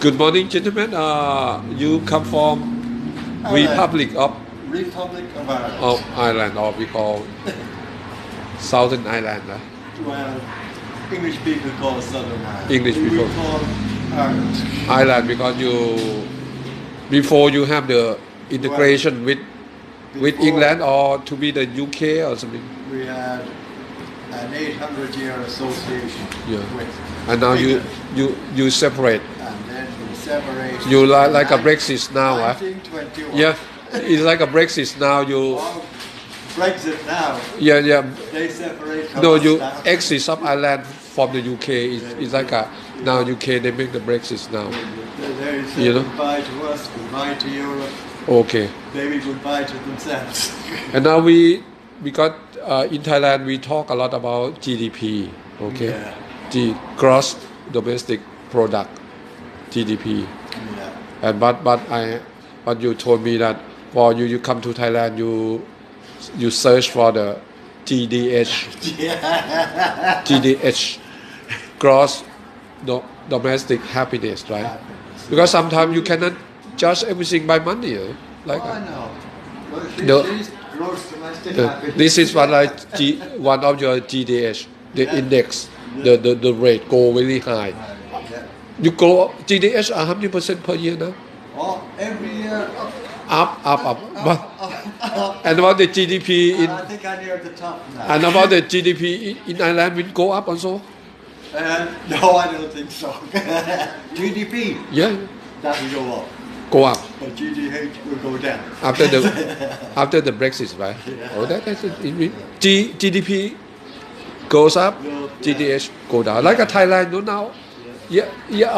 Good morning, gentlemen. You come from Republic Republic of of Ireland. Ireland, or we call Southern Ireland. Well, English people call it Southern Ireland. English people. We call Ireland. Ireland because before you have the integration with Before England or to be the UK or something. We had an 800-year association Yeah. with And now England. you separate. And then we separated. You like a in Brexit now, huh? 1921. Yeah, it's like a Brexit now. You Or Brexit now. yeah. They separate. No, us you now. exit of Ireland from the UK. It's like a now UK they make the Brexit now. They say You know? goodbye to us, goodbye to Europe, Okay. maybe goodbye to themselves. And now because in Thailand we talk a lot about GDP. Okay. Yeah. The gross domestic product, GDP. Yeah. And but you told me that for you come to Thailand you search for the GDH. Yeah. GDH, gross domestic happiness, right? Because sometimes you cannot judge everything by money, like Oh, I know. Well, No. she's gross domestic happiness. this is one of your GDH, the Yeah. index, the rate go very high. Yeah. You go GDH how many percent per year now? Oh, every year Up. And about the GDP in I think I'm near the top now. and about the GDP in Ireland will go up also. No, I don't think so. GDP, Yeah, that will go up, go up. but GDH will go down. after the Brexit, right? Yeah. Oh, that's it. GDP goes up, Yeah. GDH go down. Like a Thailand, now. Yeah.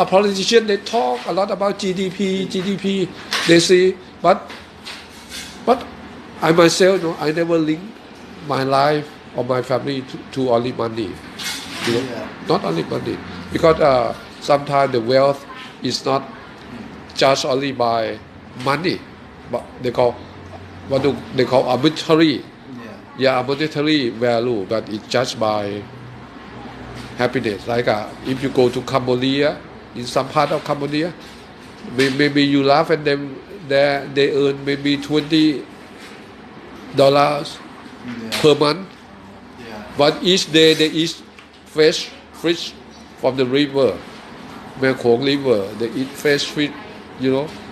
A politician they talk a lot about GDP. They say, but I myself, I never link my life or my family to only money. You know? Yeah. Not only money, because sometimes the wealth is not judged only by money, but they call arbitrary. Yeah. Yeah, a monetary value, but it's judged by happiness. Like if you go to Cambodia, in some part of Cambodia, maybe you laugh at them. They earn maybe $20 Yeah. per month, Yeah. but each day they eat fresh fish from the river, Mekong River. They eat fresh fish,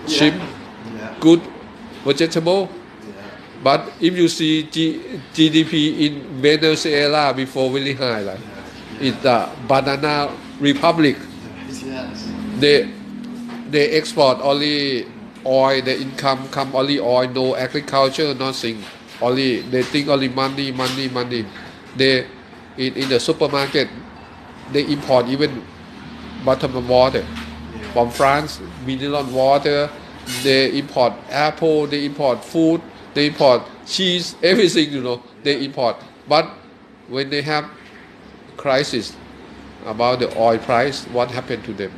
shrimp, Yeah. good vegetable. Yeah. But if you see GDP in Venezuela before very high, like it's a banana republic. Yes. They export only oil. The income come only oil, no agriculture, nothing. Only they think only money. They in the supermarket they import even bottled water from France, mineral water. They import apple. They import food. They import cheese. Everything, they import. But when they have crisis about the oil price, what happened to them?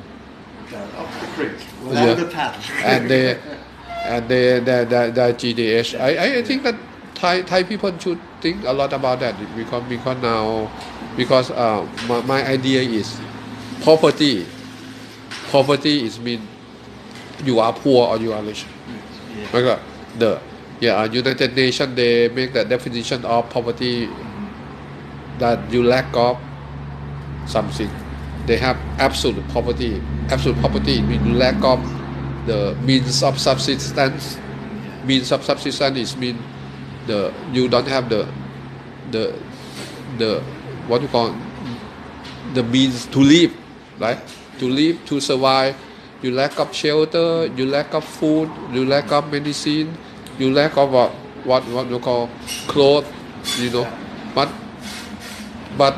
Up the creek, without the path. And the GDH. I think that Thai people should think a lot about that because now my idea is poverty. Poverty is mean you are poor or you are rich. Like United Nations they make the definition of poverty that you lack of something. They have absolute poverty. Absolute poverty means you lack of the means of subsistence. Means of subsistence is mean you don't have the what you call the means to live, right? To live, to survive. You lack of shelter. You lack of food. You lack of medicine. You lack of what you call clothes. But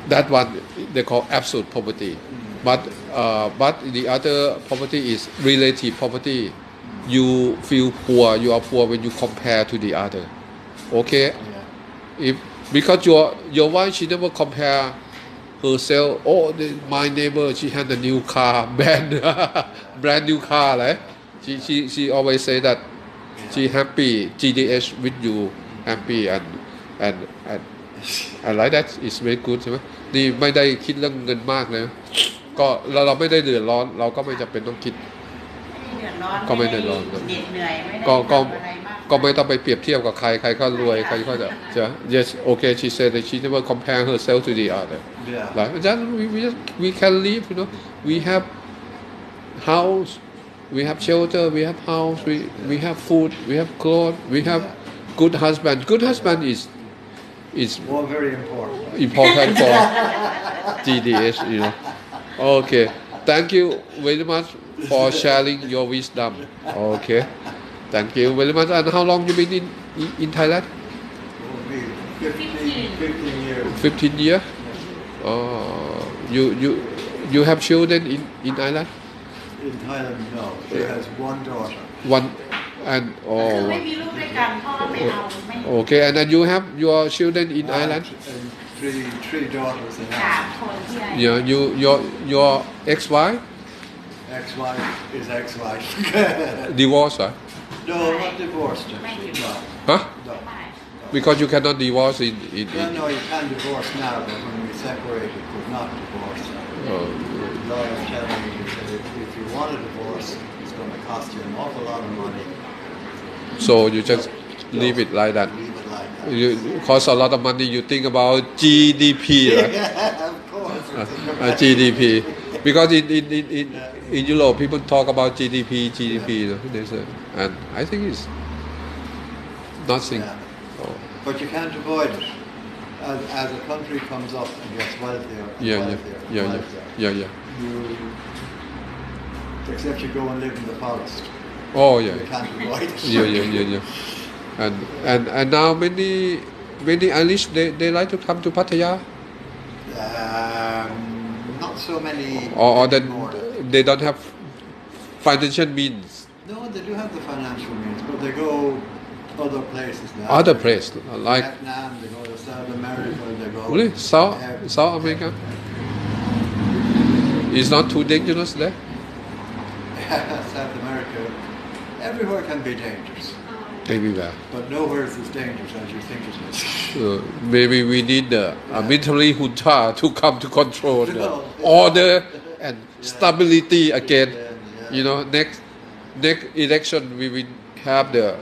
that one they call absolute poverty. But the other poverty is relative poverty. You feel poor. You are poor when you compare to the other. Okay. Yeah. Because your wife, she never compare herself. Oh, my neighbor, she had a new car, brand new car, right? She always say that she happy GDH with you, happy and I like that. It's very good ใช่ไหมนี่ไม่ได้คิดเรื่องเงินมากเลย ก็เราไม่ได้เดือดร้อนเราก็ไม่จำเป็นต้องคิด ไม่ได้เดือดร้อน ก็ไม่เดือดร้อน เหน็ดเหนื่อยไม่ได้ ก็ ทำอะไรมาก ก็ไม่ต้องไปเปรียบเทียบกับใครใครก็รวยใครก็จะ yes okay she said that she never compare herself to the other Yeah. right then we can live you know we have house we have shelter we have house we have food we have clothes we have good husband is Well, very important. important for GDS you know okay thank you very much for sharing your wisdom okay thank you very much and how long you been in Thailand Will be 15 years. 15 years you have children in Ireland In Thailand, no. She has one daughter. one and คือไม่มีลูกด้วยกันพ่อไม่เอาไม่ okay and then you have your children in Ireland And three daughters in สาม Ireland. คนที่ไหน your ex-wife Ex-wife is ex-wife. divorced No, not divorced. Actually. No. huh No. ไม่ because you cannot divorce in No, you can divorce now, but when we separated, could not divorce. Lawyers tell me that if you want a divorce, it's going to cost you an awful lot of money. so you just leave it like that Leave it like that. you cost a lot of money you think about GDP right? Yeah, of course. GDP because in Europe people talk about GDP you know, they say, and I think it's nothing Yeah. oh, But you can't avoid it. As a country comes up and gets wealthier and wealthier and wealthier, yeah you, except you go and live in the forest. oh yeah You can't avoid it. yeah and now many Irish they like to come to Pattaya Not so many or then anymore. they don't have financial means No, they do have the financial means, but they go other places now. other place like Vietnam, they go to South America, they go. really South America it's not too dangerous there South America. Everywhere can be dangerous, everywhere but nowhere is as dangerous as you think it is. maybe we need a military junta to come to control the order and stability again. Yeah. You know, next election we will have the